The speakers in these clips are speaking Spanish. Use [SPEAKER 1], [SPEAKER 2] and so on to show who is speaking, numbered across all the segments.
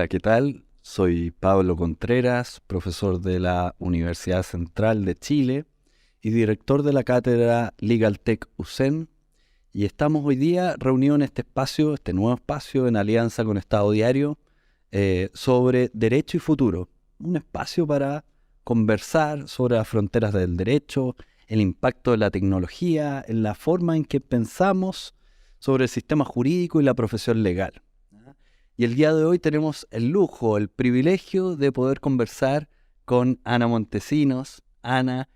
[SPEAKER 1] Hola, ¿qué tal? Soy Pablo Contreras, profesor de la Universidad Central de Chile y director de la cátedra Legal Tech USEN, y estamos hoy día reunidos en este espacio, este nuevo espacio en alianza con Estado Diario, sobre Derecho y Futuro, un espacio para conversar sobre las fronteras del derecho, el impacto de la tecnología, en la forma en que pensamos sobre el sistema jurídico y la profesión legal. Y el día de hoy tenemos el lujo, el privilegio de poder conversar con Ana Montesinos. Ana,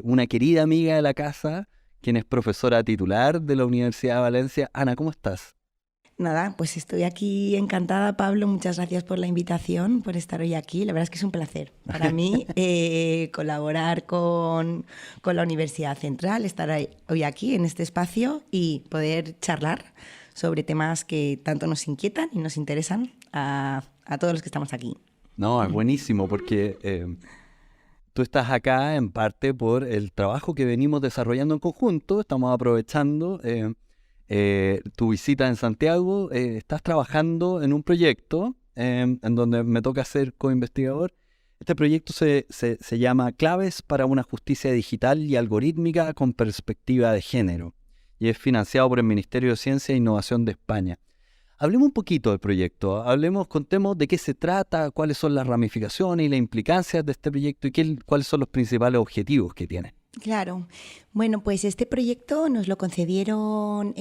[SPEAKER 1] una querida amiga de la casa, quien es profesora titular de la Universidad de Valencia. Ana, ¿cómo estás?
[SPEAKER 2] Nada, pues estoy aquí encantada, Pablo. Muchas gracias por la invitación, por estar hoy aquí. La verdad es que es un placer para mí colaborar con la Universidad Central, estar hoy aquí en este espacio y poder charlar sobre temas que tanto nos inquietan y nos interesan a todos los que estamos aquí.
[SPEAKER 1] No, es buenísimo porque tú estás acá en parte por el trabajo que venimos desarrollando en conjunto. Estamos aprovechando tu visita en Santiago. Estás trabajando en un proyecto en donde me toca ser coinvestigador. Este proyecto se llama Claves para una justicia digital y algorítmica con perspectiva de género y es financiado por el Ministerio de Ciencia e Innovación de España. Hablemos un poquito del proyecto, contemos de qué se trata, cuáles son las ramificaciones y las implicancias de este proyecto y cuáles son los principales objetivos que tiene.
[SPEAKER 2] Claro. Bueno, pues este proyecto nos lo concedieron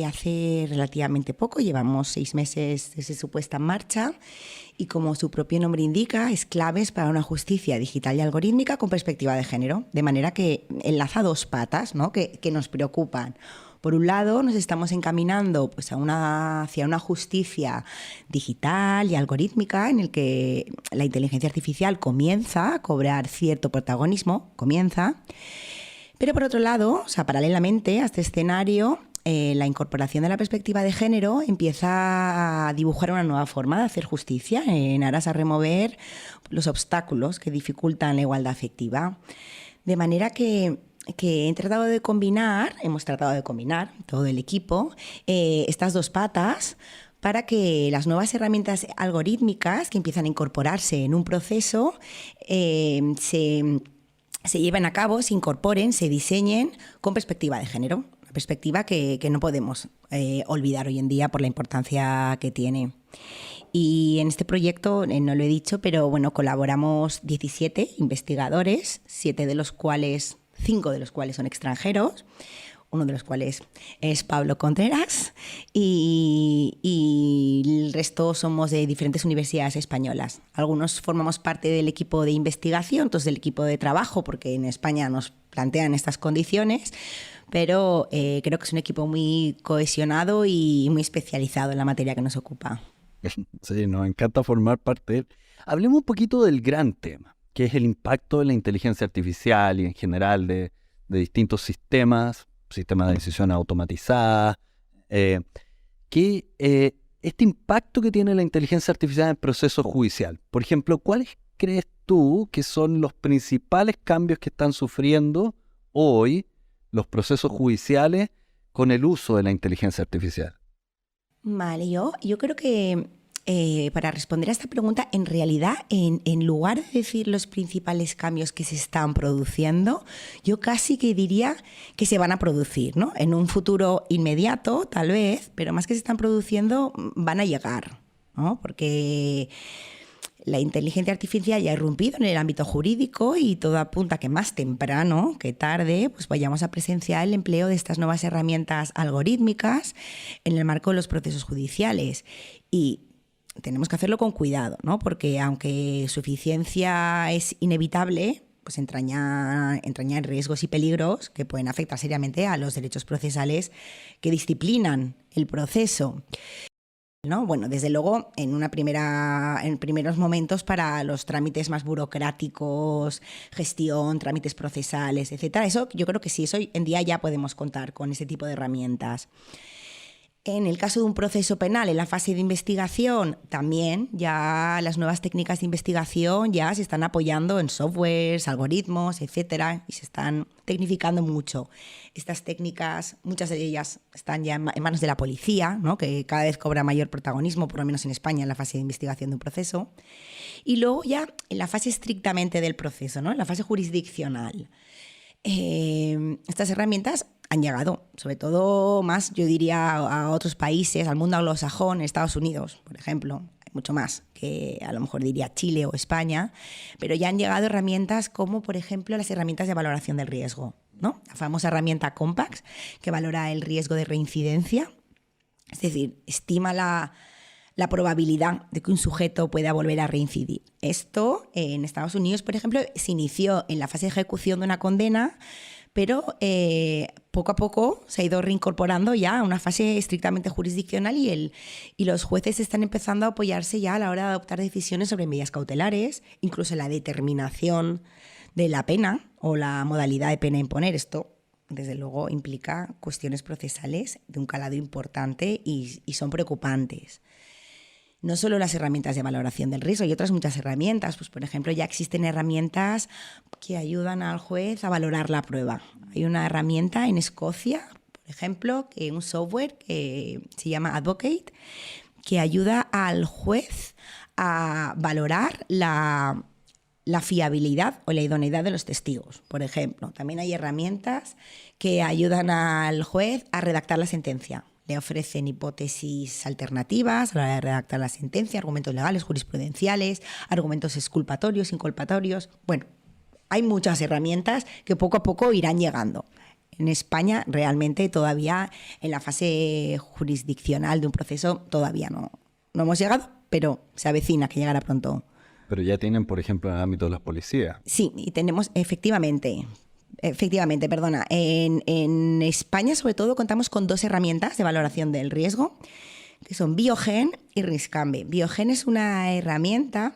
[SPEAKER 2] hace relativamente poco, llevamos 6 meses desde su puesta en marcha y como su propio nombre indica, es claves para una justicia digital y algorítmica con perspectiva de género, de manera que enlaza dos patas, ¿no? que nos preocupan. Por un lado, nos estamos encaminando pues, hacia una justicia digital y algorítmica en el que la inteligencia artificial comienza a cobrar cierto protagonismo, pero por otro lado, o sea, paralelamente a este escenario, la incorporación de la perspectiva de género empieza a dibujar una nueva forma de hacer justicia en aras a remover los obstáculos que dificultan la igualdad efectiva. De manera que hemos tratado de combinar todo el equipo, estas dos patas para que las nuevas herramientas algorítmicas que empiezan a incorporarse en un proceso se lleven a cabo, se incorporen, se diseñen con perspectiva de género, una perspectiva que no podemos olvidar hoy en día por la importancia que tiene. Y en este proyecto, no lo he dicho, pero bueno, colaboramos 17 investigadores, 5 de los cuales son extranjeros, uno de los cuales es Pablo Contreras y el resto somos de diferentes universidades españolas. Algunos formamos parte del equipo de investigación, otros del equipo de trabajo, porque en España nos plantean estas condiciones, pero creo que es un equipo muy cohesionado y muy especializado en la materia que nos ocupa.
[SPEAKER 1] Sí, nos encanta formar parte de él. Hablemos un poquito del gran tema, que es el impacto de la inteligencia artificial y en general de distintos sistemas de decisión automatizadas, este impacto que tiene la inteligencia artificial en el proceso judicial. Por ejemplo, ¿cuáles crees tú que son los principales cambios que están sufriendo hoy los procesos judiciales con el uso de la inteligencia artificial?
[SPEAKER 2] Vale, yo creo que para responder a esta pregunta, en realidad, en lugar de decir los principales cambios que se están produciendo, yo casi que diría que se van a producir, ¿no? En un futuro inmediato, tal vez, pero más que se están produciendo, van a llegar, ¿no? Porque la inteligencia artificial ya ha irrumpido en el ámbito jurídico y todo apunta a que más temprano que tarde pues vayamos a presenciar el empleo de estas nuevas herramientas algorítmicas en el marco de los procesos judiciales. Y tenemos que hacerlo con cuidado, ¿no? Porque aunque su eficiencia es inevitable, pues entraña riesgos y peligros que pueden afectar seriamente a los derechos procesales que disciplinan el proceso, ¿no? Bueno, desde luego, en primeros momentos para los trámites más burocráticos, gestión, trámites procesales, etcétera. Eso yo creo que sí, hoy en día ya podemos contar con ese tipo de herramientas. En el caso de un proceso penal, en la fase de investigación, también ya las nuevas técnicas de investigación ya se están apoyando en softwares, algoritmos, etcétera, y se están tecnificando mucho. Estas técnicas, muchas de ellas están ya en manos de la policía, ¿no? Que cada vez cobra mayor protagonismo, por lo menos en España, en la fase de investigación de un proceso. Y luego ya en la fase estrictamente del proceso, ¿no? En la fase jurisdiccional. Estas herramientas han llegado, sobre todo más, yo diría, a otros países, al mundo anglosajón, Estados Unidos, por ejemplo. Hay mucho más que a lo mejor diría Chile o España, pero ya han llegado herramientas como, por ejemplo, las herramientas de valoración del riesgo, ¿no? La famosa herramienta Compax, que valora el riesgo de reincidencia, es decir, estima la probabilidad de que un sujeto pueda volver a reincidir. Esto en Estados Unidos, por ejemplo, se inició en la fase de ejecución de una condena, pero poco a poco se ha ido reincorporando ya a una fase estrictamente jurisdiccional y los jueces están empezando a apoyarse ya a la hora de adoptar decisiones sobre medidas cautelares, incluso la determinación de la pena o la modalidad de pena a imponer. Esto, desde luego, implica cuestiones procesales de un calado importante y son preocupantes. No solo las herramientas de valoración del riesgo, hay otras muchas herramientas. Pues, por ejemplo, ya existen herramientas que ayudan al juez a valorar la prueba. Hay una herramienta en Escocia, por ejemplo, un software que se llama Advocate, que ayuda al juez a valorar la fiabilidad o la idoneidad de los testigos, por ejemplo. También hay herramientas que ayudan al juez a redactar la sentencia. Le ofrecen hipótesis alternativas a la hora de redactar la sentencia, argumentos legales, jurisprudenciales, argumentos exculpatorios, inculpatorios. Bueno, hay muchas herramientas que poco a poco irán llegando. En España, realmente, todavía en la fase jurisdiccional de un proceso, todavía no hemos llegado, pero se avecina que llegará pronto.
[SPEAKER 1] Pero ya tienen, por ejemplo, en el ámbito de las policías.
[SPEAKER 2] Sí, y tenemos efectivamente, perdona. En España, sobre todo, contamos con 2 herramientas de valoración del riesgo, que son Biogen y Riscambe. Biogen es una herramienta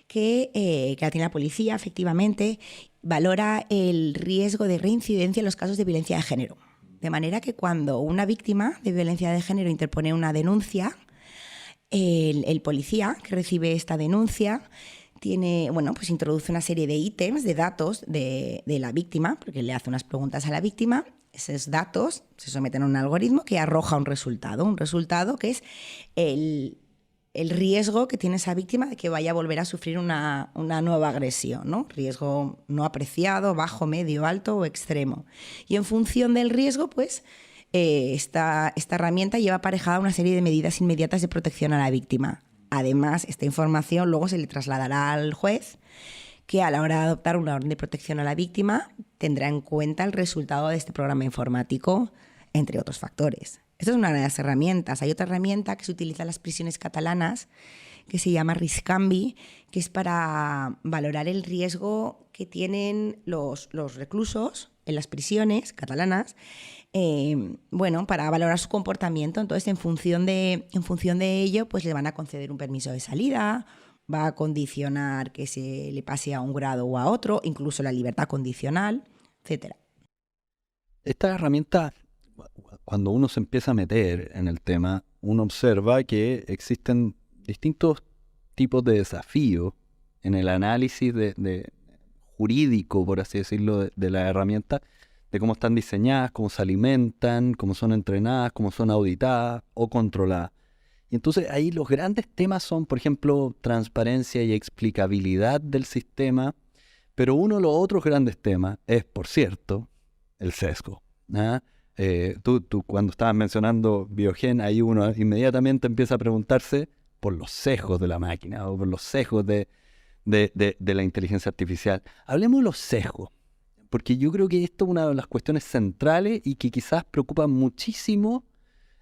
[SPEAKER 2] que la tiene la policía, efectivamente, valora el riesgo de reincidencia en los casos de violencia de género. De manera que cuando una víctima de violencia de género interpone una denuncia, el policía que recibe esta denuncia pues introduce una serie de ítems, de datos de la víctima, porque le hace unas preguntas a la víctima. Esos datos se someten a un algoritmo que arroja un resultado que es el riesgo que tiene esa víctima de que vaya a volver a sufrir una nueva agresión, ¿no? Riesgo no apreciado, bajo, medio, alto o extremo. Y en función del riesgo, pues esta herramienta lleva aparejada una serie de medidas inmediatas de protección a la víctima. Además, esta información luego se le trasladará al juez, que a la hora de adoptar una orden de protección a la víctima tendrá en cuenta el resultado de este programa informático, entre otros factores. Esta es una de las herramientas. Hay otra herramienta que se utiliza en las prisiones catalanas que se llama Riscambi, que es para valorar el riesgo que tienen los reclusos en las prisiones catalanas, para valorar su comportamiento. Entonces, en función de ello, pues le van a conceder un permiso de salida, va a condicionar que se le pase a un grado o a otro, incluso la libertad condicional, etcétera.
[SPEAKER 1] Esta herramienta, cuando uno se empieza a meter en el tema, uno observa que existen distintos tipos de desafíos en el análisis de jurídico, por así decirlo, de la herramienta, de cómo están diseñadas, cómo se alimentan, cómo son entrenadas, cómo son auditadas o controladas. Y entonces ahí los grandes temas son, por ejemplo, transparencia y explicabilidad del sistema, pero uno de los otros grandes temas es, por cierto, el sesgo. Tú cuando estabas mencionando Biogen, ahí uno inmediatamente empieza a preguntarse por los sesgos de la máquina o por los sesgos de la inteligencia artificial. Hablemos de los sesgos, porque yo creo que esto es una de las cuestiones centrales y que quizás preocupa muchísimo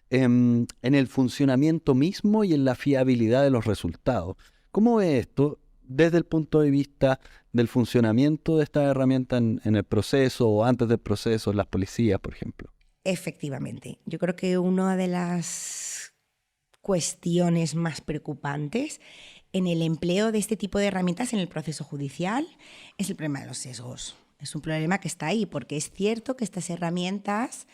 [SPEAKER 1] en el funcionamiento mismo y en la fiabilidad de los resultados. ¿Cómo es esto desde el punto de vista del funcionamiento de esta herramienta en el proceso o antes del proceso, en las policías, por ejemplo?
[SPEAKER 2] Efectivamente. Yo creo que una de las cuestiones más preocupantes en el empleo de este tipo de herramientas en el proceso judicial es el problema de los sesgos. Es un problema que está ahí, porque es cierto que estas herramientas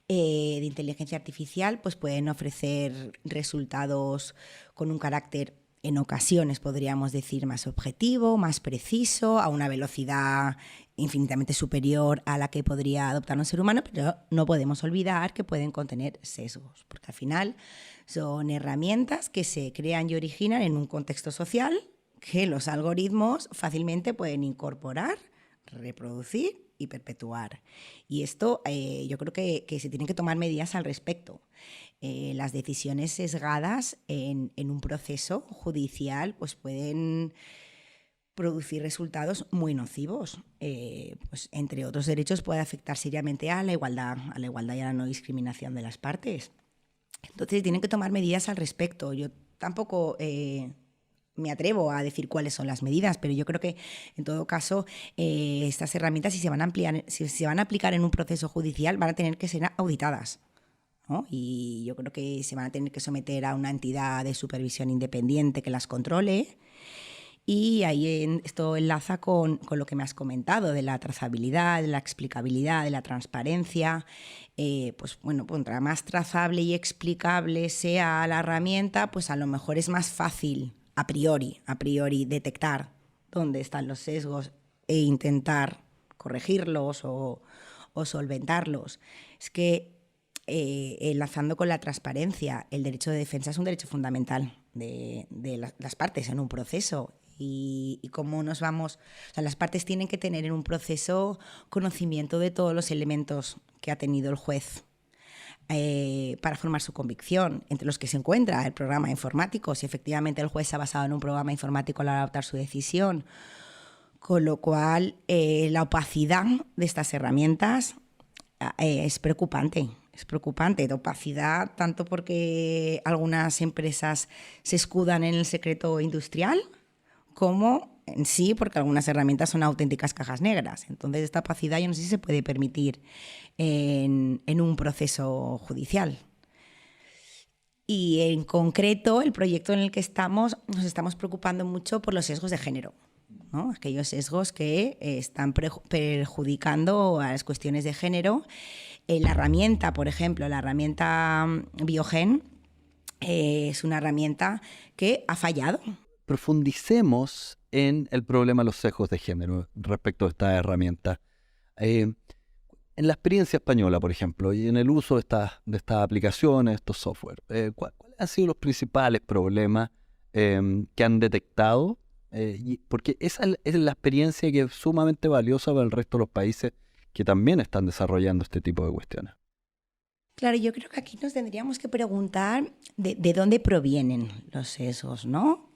[SPEAKER 2] de inteligencia artificial pues pueden ofrecer resultados con un carácter, en ocasiones podríamos decir, más objetivo, más preciso, a una velocidad infinitamente superior a la que podría adoptar un ser humano, pero no podemos olvidar que pueden contener sesgos, porque al final son herramientas que se crean y originan en un contexto social que los algoritmos fácilmente pueden incorporar, reproducir y perpetuar. Y esto yo creo que se tienen que tomar medidas al respecto. Las decisiones sesgadas en un proceso judicial pues pueden producir resultados muy nocivos. Pues, entre otros derechos, puede afectar seriamente a la igualdad y a la no discriminación de las partes. Entonces tienen que tomar medidas al respecto. Yo tampoco me atrevo a decir cuáles son las medidas, pero yo creo que en todo caso estas herramientas, si se van a aplicar en un proceso judicial, van a tener que ser auditadas, ¿no? Y yo creo que se van a tener que someter a una entidad de supervisión independiente que las controle. Y ahí esto enlaza con lo que me has comentado de la trazabilidad, de la explicabilidad, de la transparencia. Pues bueno, contra más trazable y explicable sea la herramienta, pues a lo mejor es más fácil a priori detectar dónde están los sesgos e intentar corregirlos o solventarlos. Es que enlazando con la transparencia, el derecho de defensa es un derecho fundamental de las partes en un proceso. Y cómo nos vamos... O sea, las partes tienen que tener en un proceso conocimiento de todos los elementos que ha tenido el juez para formar su convicción, entre los que se encuentra el programa informático, si efectivamente el juez se ha basado en un programa informático al adoptar su decisión. Con lo cual, la opacidad de estas herramientas es preocupante. Es preocupante, de opacidad, tanto porque algunas empresas se escudan en el secreto industrial, como en sí, porque algunas herramientas son auténticas cajas negras. Entonces, esta opacidad yo no sé si se puede permitir en un proceso judicial. Y en concreto, el proyecto en el que nos estamos preocupando mucho por los sesgos de género, ¿no? Aquellos sesgos que están perjudicando a las cuestiones de género. La herramienta, por ejemplo, la herramienta Biogen es una herramienta que ha fallado.
[SPEAKER 1] Profundicemos en el problema de los sesgos de género respecto a esta herramienta. En la experiencia española, por ejemplo, y en el uso de estas aplicaciones, estos software, ¿cuáles han sido los principales problemas que han detectado? Porque esa es la experiencia que es sumamente valiosa para el resto de los países que también están desarrollando este tipo de cuestiones.
[SPEAKER 2] Claro, yo creo que aquí nos tendríamos que preguntar de dónde provienen los sesgos, ¿no?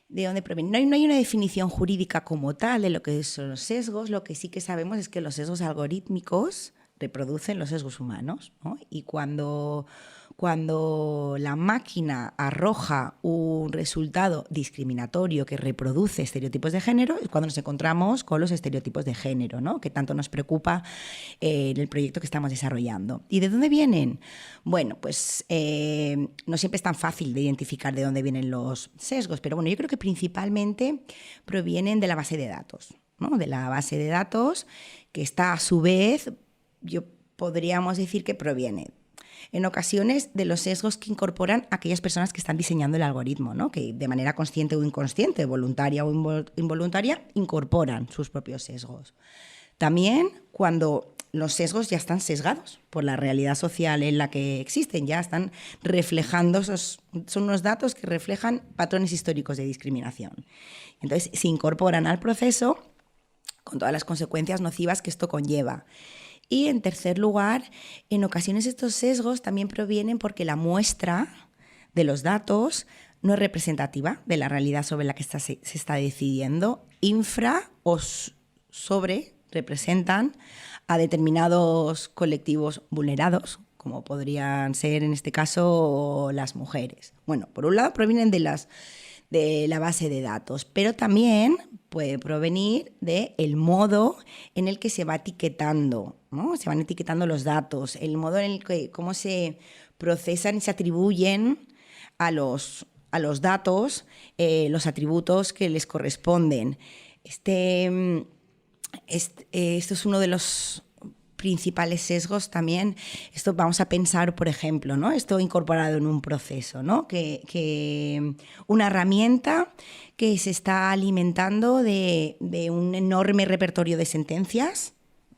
[SPEAKER 2] ¿De dónde provienen? No hay una definición jurídica como tal de lo que son los sesgos. Lo que sí que sabemos es que los sesgos algorítmicos reproducen los sesgos humanos, ¿no? Y cuando la máquina arroja un resultado discriminatorio que reproduce estereotipos de género, es cuando nos encontramos con los estereotipos de género, ¿no? Que tanto nos preocupa en el proyecto que estamos desarrollando. ¿Y de dónde vienen? Bueno, pues no siempre es tan fácil de identificar de dónde vienen los sesgos, pero bueno, yo creo que principalmente provienen de la base de datos, ¿no? De la base de datos que está a su vez, podríamos decir que proviene en ocasiones de los sesgos que incorporan aquellas personas que están diseñando el algoritmo, ¿no? Que de manera consciente o inconsciente, voluntaria o involuntaria, incorporan sus propios sesgos. También cuando los sesgos ya están sesgados por la realidad social en la que existen, ya están reflejando, son unos datos que reflejan patrones históricos de discriminación. Entonces se incorporan al proceso con todas las consecuencias nocivas que esto conlleva. Y en tercer lugar, en ocasiones estos sesgos también provienen porque la muestra de los datos no es representativa de la realidad sobre la que se está decidiendo, infra o sobre representan a determinados colectivos vulnerados, como podrían ser en este caso las mujeres. Bueno, por un lado provienen de la base de datos, pero también puede provenir del modo en el que se va etiquetando, ¿no? Se van etiquetando los datos, el modo en el que cómo se procesan y se atribuyen a los datos los atributos que les corresponden. Esto es uno de los principales sesgos también, esto vamos a pensar, por ejemplo, ¿no? Esto incorporado en un proceso, ¿no? Que una herramienta que se está alimentando de un enorme repertorio de sentencias,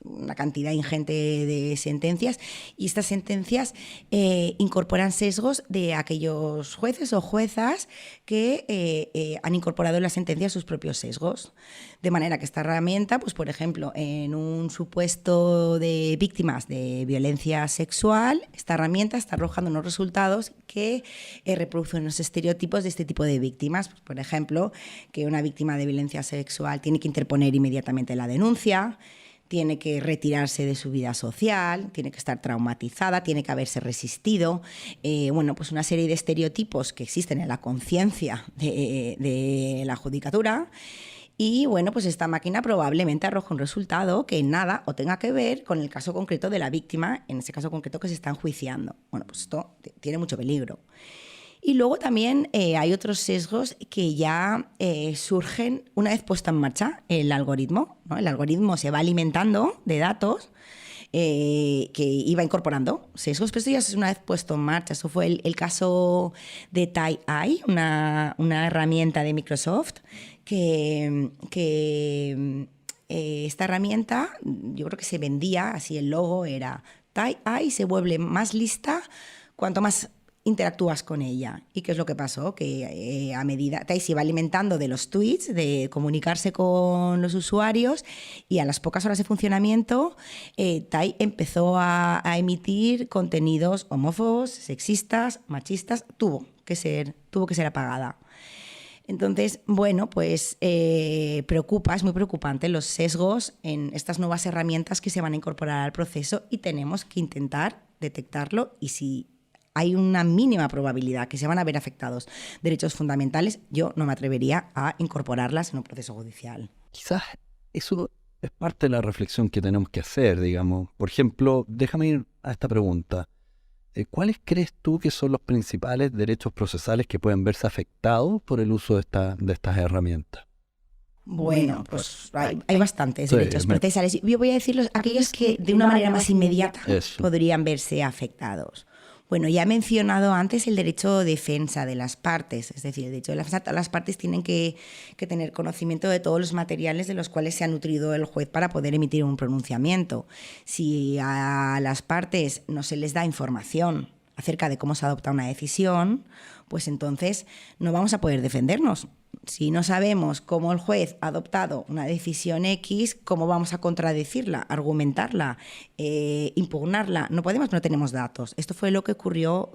[SPEAKER 2] una cantidad ingente de sentencias, y estas sentencias incorporan sesgos de aquellos jueces o juezas que han incorporado en la sentencia sus propios sesgos. De manera que esta herramienta, pues por ejemplo, en un supuesto de víctimas de violencia sexual, esta herramienta está arrojando unos resultados que reproducen los estereotipos de este tipo de víctimas. Pues, por ejemplo, que una víctima de violencia sexual tiene que interponer inmediatamente la denuncia, tiene que retirarse de su vida social, tiene que estar traumatizada, tiene que haberse resistido. Pues una serie de estereotipos que existen en la conciencia de la judicatura. Y bueno, pues esta máquina probablemente arroja un resultado que nada o tenga que ver con el caso concreto de la víctima, en ese caso concreto que se está enjuiciando. Bueno, pues esto tiene mucho peligro. Y luego también hay otros sesgos que ya surgen una vez puesto en marcha el algoritmo, ¿no? El algoritmo se va alimentando de datos que iba incorporando sesgos, pero esto ya es una vez puesto en marcha. Eso fue el caso de TiEye, una herramienta de Microsoft que esta herramienta, yo creo que se vendía, así el logo era TiEye se vuelve más lista cuanto más interactúas con ella. ¿Y qué es lo que pasó? Que a medida TiEye se iba alimentando de los tweets, de comunicarse con los usuarios, y a las pocas horas de funcionamiento TiEye empezó a emitir contenidos homófobos, sexistas, machistas. Tuvo que ser apagada. Entonces, bueno, pues es muy preocupante los sesgos en estas nuevas herramientas que se van a incorporar al proceso, y tenemos que intentar detectarlo, y si hay una mínima probabilidad que se van a ver afectados derechos fundamentales, yo no me atrevería a incorporarlas en un proceso judicial.
[SPEAKER 1] Quizás eso es parte de la reflexión que tenemos que hacer, digamos. Por ejemplo, déjame ir a esta pregunta. ¿Cuáles crees tú que son los principales derechos procesales que pueden verse afectados por el uso de estas herramientas?
[SPEAKER 2] Bueno, pues hay bastantes derechos procesales. Yo voy a decir aquellos que de una manera más inmediata podrían verse afectados. Bueno, ya he mencionado antes el derecho de defensa de las partes, es decir, el derecho de defensa, las partes tienen que tener conocimiento de todos los materiales de los cuales se ha nutrido el juez para poder emitir un pronunciamiento. Si a las partes no se les da información acerca de cómo se adopta una decisión, pues entonces no vamos a poder defendernos. Si no sabemos cómo el juez ha adoptado una decisión X, ¿cómo vamos a contradecirla, argumentarla, impugnarla? No podemos, no tenemos datos. Esto fue lo que ocurrió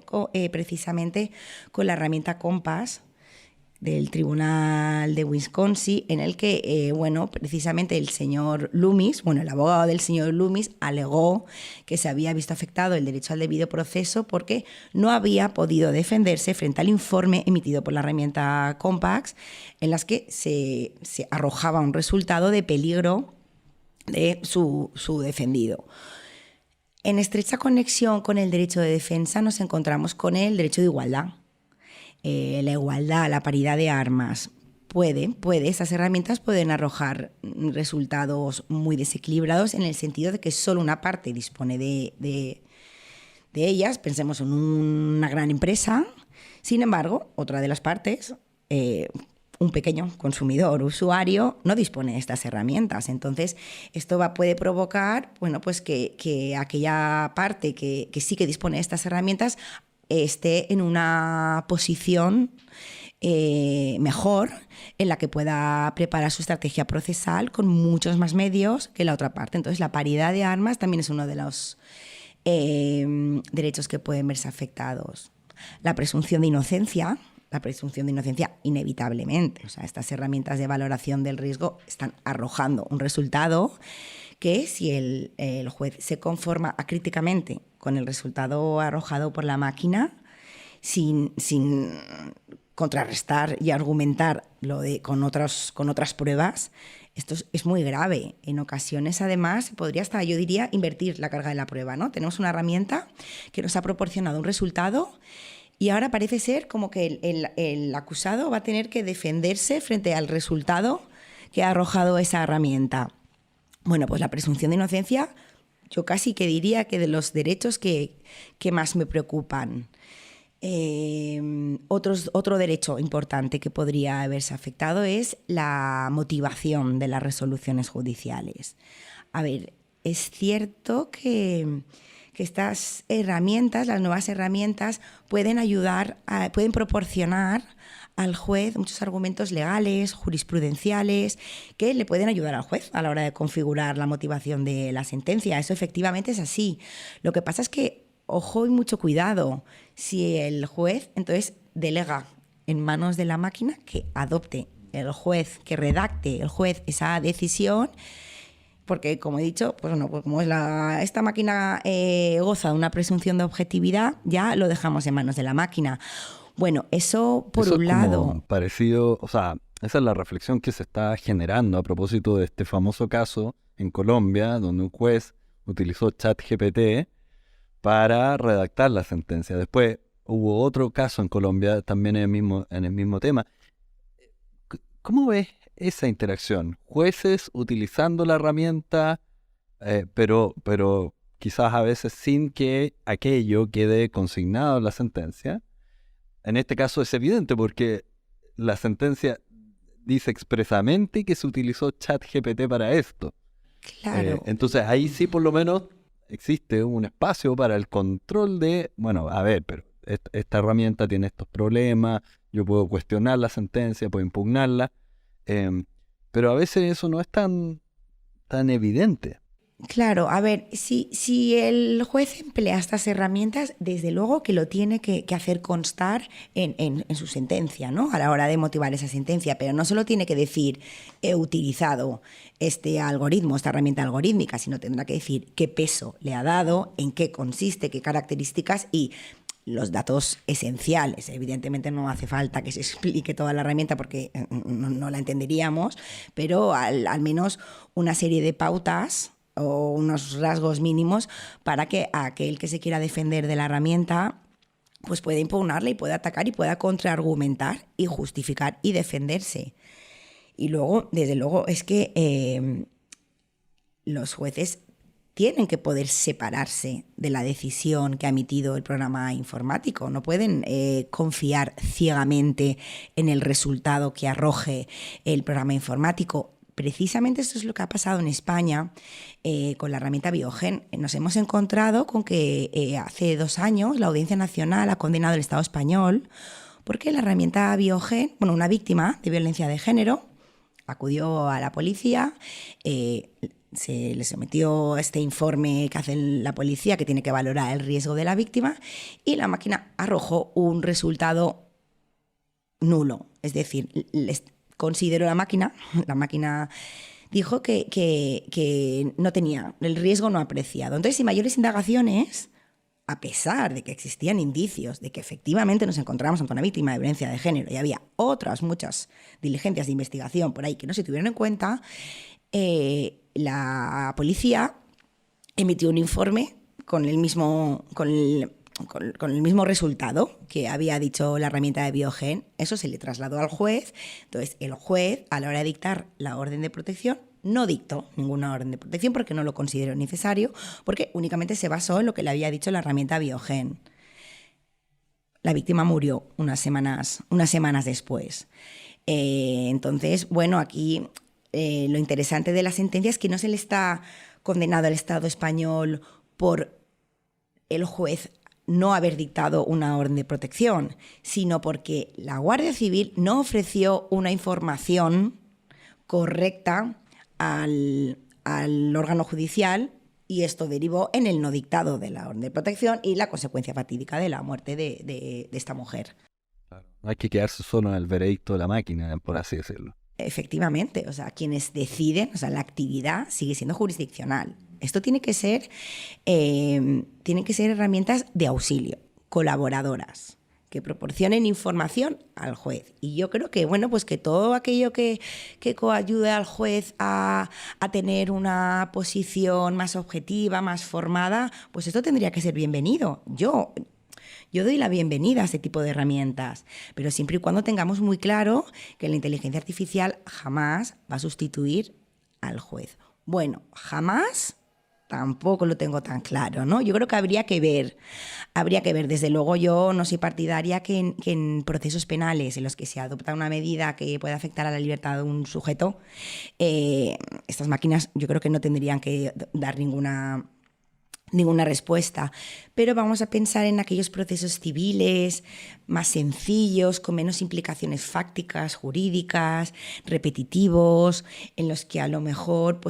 [SPEAKER 2] precisamente con la herramienta Compass del Tribunal de Wisconsin, en el que, precisamente el señor Loomis, el abogado del señor Loomis, alegó que se había visto afectado el derecho al debido proceso porque no había podido defenderse frente al informe emitido por la herramienta Compass, en las que se arrojaba un resultado de peligro de su defendido. En estrecha conexión con el derecho de defensa nos encontramos con el derecho de igualdad. La igualdad, la paridad de armas, estas herramientas pueden arrojar resultados muy desequilibrados en el sentido de que solo una parte dispone de ellas. Pensemos en una gran empresa. Sin embargo, otra de las partes, un pequeño consumidor, usuario, no dispone de estas herramientas. Entonces, esto puede provocar que aquella parte que sí que dispone de estas herramientas esté en una posición mejor, en la que pueda preparar su estrategia procesal con muchos más medios que la otra parte. Entonces, la paridad de armas también es uno de los derechos que pueden verse afectados. La presunción de inocencia inevitablemente. O sea, estas herramientas de valoración del riesgo están arrojando un resultado que, si el juez se conforma acríticamente con el resultado arrojado por la máquina, sin contrarrestar y argumentar con otras pruebas, esto es muy grave. En ocasiones, además, podría hasta, yo diría, invertir la carga de la prueba, ¿no? Tenemos una herramienta que nos ha proporcionado un resultado y ahora parece ser como que el acusado va a tener que defenderse frente al resultado que ha arrojado esa herramienta. Bueno, pues la presunción de inocencia yo casi que diría que de los derechos que más me preocupan. Otro derecho importante que podría haberse afectado es la motivación de las resoluciones judiciales. A ver, es cierto que estas herramientas, las nuevas herramientas, pueden proporcionar al juez muchos argumentos legales, jurisprudenciales, que le pueden ayudar al juez a la hora de configurar la motivación de la sentencia. Eso efectivamente es así. Lo que pasa es que, ojo y mucho cuidado, si el juez entonces delega en manos de la máquina que adopte el juez, que redacte el juez esa decisión, porque, como he dicho, pues bueno, pues como esta máquina goza de una presunción de objetividad, ya lo dejamos en manos de la máquina. Bueno, eso por un lado.
[SPEAKER 1] Como parecido, o sea, esa es la reflexión que se está generando a propósito de este famoso caso en Colombia, donde un juez utilizó ChatGPT para redactar la sentencia. Después hubo otro caso en Colombia, también en el mismo tema. ¿Cómo ves esa interacción? Jueces utilizando la herramienta, pero quizás a veces sin que aquello quede consignado en la sentencia. En este caso es evidente porque la sentencia dice expresamente que se utilizó ChatGPT para esto.
[SPEAKER 2] Claro.
[SPEAKER 1] Entonces ahí sí por lo menos existe un espacio para el control de, bueno, a ver, pero esta herramienta tiene estos problemas, yo puedo cuestionar la sentencia, puedo impugnarla, pero a veces eso no es tan evidente.
[SPEAKER 2] Claro, a ver, si el juez emplea estas herramientas, desde luego que lo tiene que hacer constar en su sentencia, ¿no? A la hora de motivar esa sentencia, pero no solo tiene que decir he utilizado este algoritmo, esta herramienta algorítmica, sino tendrá que decir qué peso le ha dado, en qué consiste, qué características y los datos esenciales. Evidentemente no hace falta que se explique toda la herramienta porque no la entenderíamos, pero al menos una serie de pautas o unos rasgos mínimos para que aquel que se quiera defender de la herramienta pues pueda impugnarla y pueda atacar y pueda contraargumentar y justificar y defenderse. Y luego, desde luego, es que los jueces tienen que poder separarse de la decisión que ha emitido el programa informático. No pueden confiar ciegamente en el resultado que arroje el programa informático. Precisamente esto es lo que ha pasado en España con la herramienta Biogen. Nos hemos encontrado con que hace 2 años la Audiencia Nacional ha condenado al Estado español porque la herramienta Biogen, bueno, una víctima de violencia de género, acudió a la policía, se le sometió este informe que hace la policía que tiene que valorar el riesgo de la víctima y la máquina arrojó un resultado nulo. Es decir, consideró la máquina dijo que no tenía, el riesgo no apreciado. Entonces, sin mayores indagaciones, a pesar de que existían indicios de que efectivamente nos encontramos ante una víctima de violencia de género y había otras muchas diligencias de investigación por ahí que no se tuvieron en cuenta, la policía emitió un informe con el mismo resultado que había dicho la herramienta de Biogen. Eso se le trasladó al juez. Entonces, el juez, a la hora de dictar la orden de protección, no dictó ninguna orden de protección porque no lo consideró necesario, porque únicamente se basó en lo que le había dicho la herramienta Biogen. La víctima murió unas semanas después. Entonces, bueno, aquí lo interesante de la sentencia es que no se le está condenado al Estado español por el juez no haber dictado una orden de protección, sino porque la Guardia Civil no ofreció una información correcta al órgano judicial y esto derivó en el no dictado de la orden de protección y la consecuencia fatídica de la muerte de esta mujer.
[SPEAKER 1] Claro. No hay que quedarse solo en el veredicto de la máquina, por así decirlo.
[SPEAKER 2] Efectivamente, o sea, quienes deciden, o sea, la actividad sigue siendo jurisdiccional. Esto tiene que ser herramientas de auxilio, colaboradoras, que proporcionen información al juez. Y yo creo que, bueno, pues que todo aquello que coayude al juez a tener una posición más objetiva, más formada, pues esto tendría que ser bienvenido. Yo doy la bienvenida a este tipo de herramientas, pero siempre y cuando tengamos muy claro que la inteligencia artificial jamás va a sustituir al juez. Bueno, jamás tampoco lo tengo tan claro, ¿no? Yo creo que habría que ver. Desde luego yo no soy partidaria que en procesos penales en los que se adopta una medida que puede afectar a la libertad de un sujeto, estas máquinas yo creo que no tendrían que dar ninguna respuesta, pero vamos a pensar en aquellos procesos civiles más sencillos, con menos implicaciones fácticas, jurídicas, repetitivos, en los que a lo mejor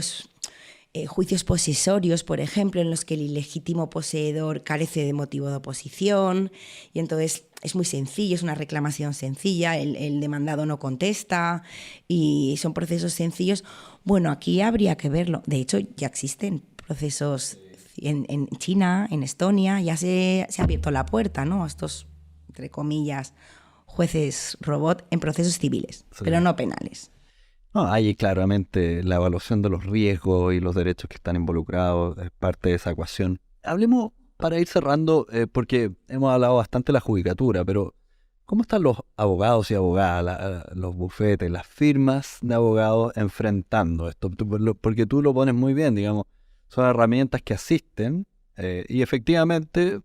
[SPEAKER 2] juicios posesorios, por ejemplo, en los que el ilegítimo poseedor carece de motivo de oposición y entonces es muy sencillo, es una reclamación sencilla, el demandado no contesta y son procesos sencillos. Bueno, aquí habría que verlo. De hecho, ya existen procesos en China, en Estonia, ya se ha abierto la puerta, ¿no?, a estos, entre comillas, jueces robot en procesos civiles, sí, pero no penales.
[SPEAKER 1] No, ahí claramente la evaluación de los riesgos y los derechos que están involucrados es parte de esa ecuación. Hablemos, para ir cerrando, porque hemos hablado bastante de la judicatura, pero ¿cómo están los abogados y abogadas, los bufetes, las firmas de abogados enfrentando esto? Porque tú lo pones muy bien, digamos, son herramientas que asisten y efectivamente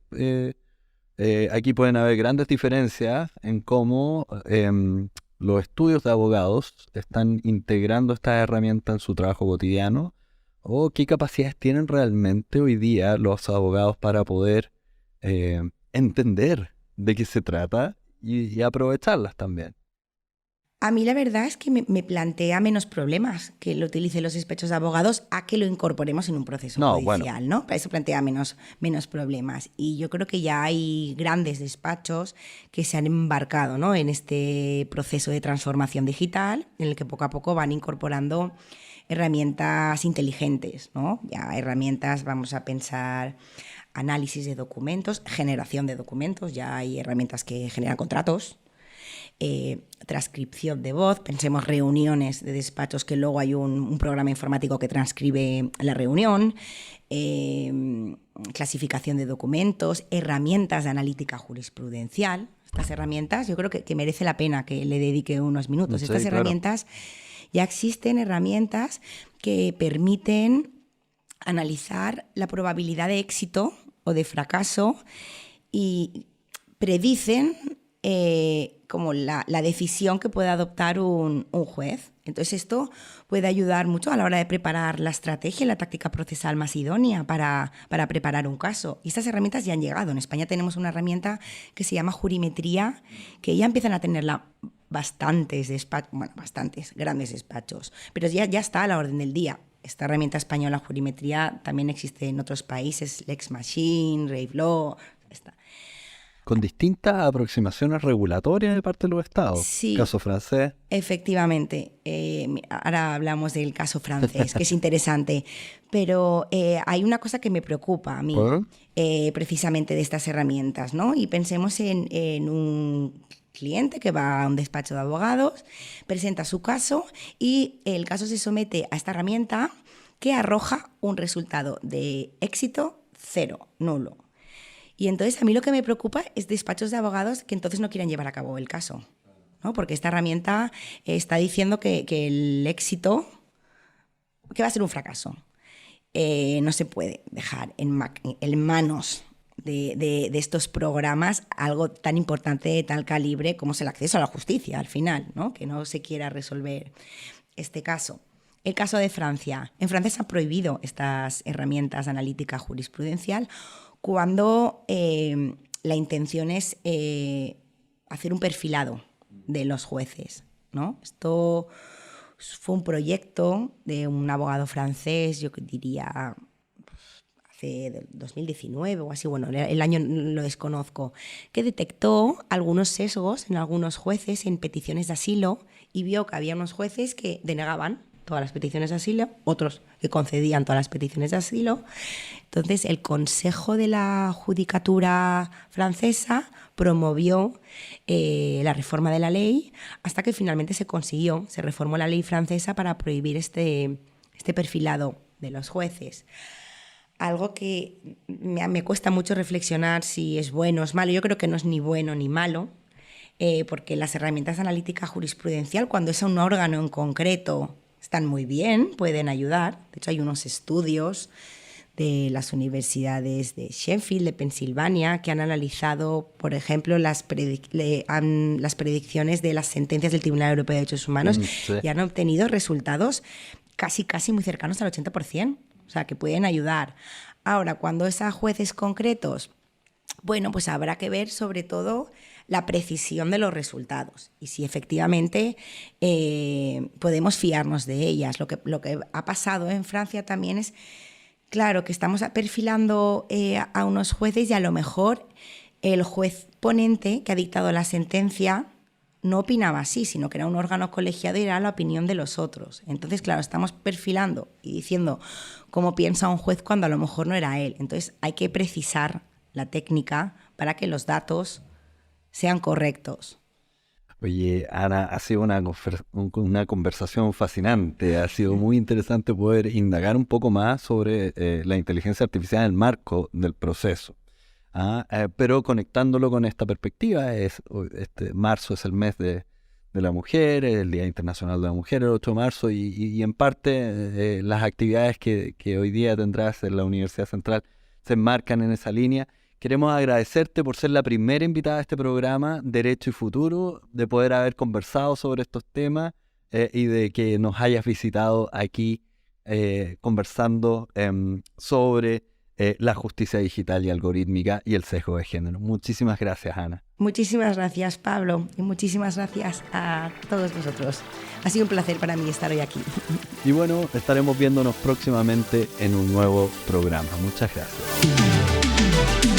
[SPEAKER 1] aquí pueden haber grandes diferencias en cómo los estudios de abogados están integrando estas herramientas en su trabajo cotidiano o qué capacidades tienen realmente hoy día los abogados para poder entender de qué se trata y aprovecharlas también.
[SPEAKER 2] A mí la verdad es que me plantea menos problemas que lo utilicen los despachos de abogados a que lo incorporemos en un proceso judicial, ¿no? Para eso plantea menos problemas. Y yo creo que ya hay grandes despachos que se han embarcado, ¿no?, en este proceso de transformación digital, en el que poco a poco van incorporando herramientas inteligentes, ¿no? Ya herramientas, vamos a pensar, análisis de documentos, generación de documentos, ya hay herramientas que generan contratos, transcripción de voz, pensemos reuniones de despachos que luego hay un programa informático que transcribe la reunión, clasificación de documentos, herramientas de analítica jurisprudencial. Estas herramientas yo creo que merece la pena que le dedique unos minutos. Sí, estas herramientas, ya existen herramientas que permiten analizar la probabilidad de éxito o de fracaso y predicen como la decisión que puede adoptar un juez. Entonces esto puede ayudar mucho a la hora de preparar la estrategia y la táctica procesal más idónea para preparar un caso. Y estas herramientas ya han llegado. En España tenemos una herramienta que se llama Jurimetría, que ya empiezan a tenerla bastantes grandes despachos, pero ya está a la orden del día. Esta herramienta española, Jurimetría, también existe en otros países, Lex Machine, Rave Law, está.
[SPEAKER 1] Con distintas aproximaciones regulatorias de parte de los estados.
[SPEAKER 2] Sí,
[SPEAKER 1] caso francés.
[SPEAKER 2] Efectivamente. Ahora hablamos del caso francés, que es interesante. Pero hay una cosa que me preocupa a mí, precisamente de estas herramientas, ¿no? Y pensemos en un cliente que va a un despacho de abogados, presenta su caso y el caso se somete a esta herramienta que arroja un resultado de éxito 0, nulo. Y entonces a mí lo que me preocupa es despachos de abogados que entonces no quieran llevar a cabo el caso, ¿no? Porque esta herramienta está diciendo que el éxito, que va a ser un fracaso. No se puede dejar en manos de estos programas algo tan importante, de tal calibre como es el acceso a la justicia al final, ¿no? Que no se quiera resolver este caso. El caso de Francia. En Francia se han prohibido estas herramientas de analítica jurisprudencial cuando la intención es hacer un perfilado de los jueces, ¿no? Esto fue un proyecto de un abogado francés, yo diría hace 2019 o así, bueno, el año lo desconozco, que detectó algunos sesgos en algunos jueces en peticiones de asilo y vio que había unos jueces que denegaban todas las peticiones de asilo, otros que concedían todas las peticiones de asilo. Entonces, el Consejo de la Judicatura francesa promovió la reforma de la ley hasta que finalmente se reformó la ley francesa para prohibir este perfilado de los jueces. Algo que me cuesta mucho reflexionar si es bueno o es malo. Yo creo que no es ni bueno ni malo, porque las herramientas de analítica jurisprudencial, cuando es un órgano en concreto, están muy bien, pueden ayudar. De hecho, hay unos estudios de las universidades de Sheffield, de Pensilvania, que han analizado, por ejemplo, las predicciones de las sentencias del Tribunal Europeo de Derechos Humanos
[SPEAKER 1] Sí.
[SPEAKER 2] y han obtenido resultados casi muy cercanos al 80%, o sea, que pueden ayudar. Ahora, cuando es a jueces concretos, bueno, pues habrá que ver sobre todo la precisión de los resultados y si efectivamente podemos fiarnos de ellas. Lo que ha pasado en Francia también es, claro, que estamos perfilando a unos jueces y a lo mejor el juez ponente que ha dictado la sentencia no opinaba así, sino que era un órgano colegiado y era la opinión de los otros. Entonces, claro, estamos perfilando y diciendo cómo piensa un juez cuando a lo mejor no era él. Entonces, hay que precisar la técnica para que los datos sean correctos.
[SPEAKER 1] Oye, Ana, ha sido una conversación fascinante. Ha sido muy interesante poder indagar un poco más sobre la inteligencia artificial en el marco del proceso. Pero conectándolo con esta perspectiva, marzo es el mes de la mujer, el Día Internacional de la Mujer, el 8 de marzo, y en parte las actividades que hoy día tendrás en la Universidad Central se enmarcan en esa línea. Queremos agradecerte por ser la primera invitada a este programa, Derecho y Futuro, de poder haber conversado sobre estos temas y de que nos hayas visitado aquí conversando sobre la justicia digital y algorítmica y el sesgo de género. Muchísimas gracias, Ana.
[SPEAKER 2] Muchísimas gracias, Pablo, y muchísimas gracias a todos vosotros. Ha sido un placer para mí estar hoy aquí.
[SPEAKER 1] Y bueno, estaremos viéndonos próximamente en un nuevo programa. Muchas gracias.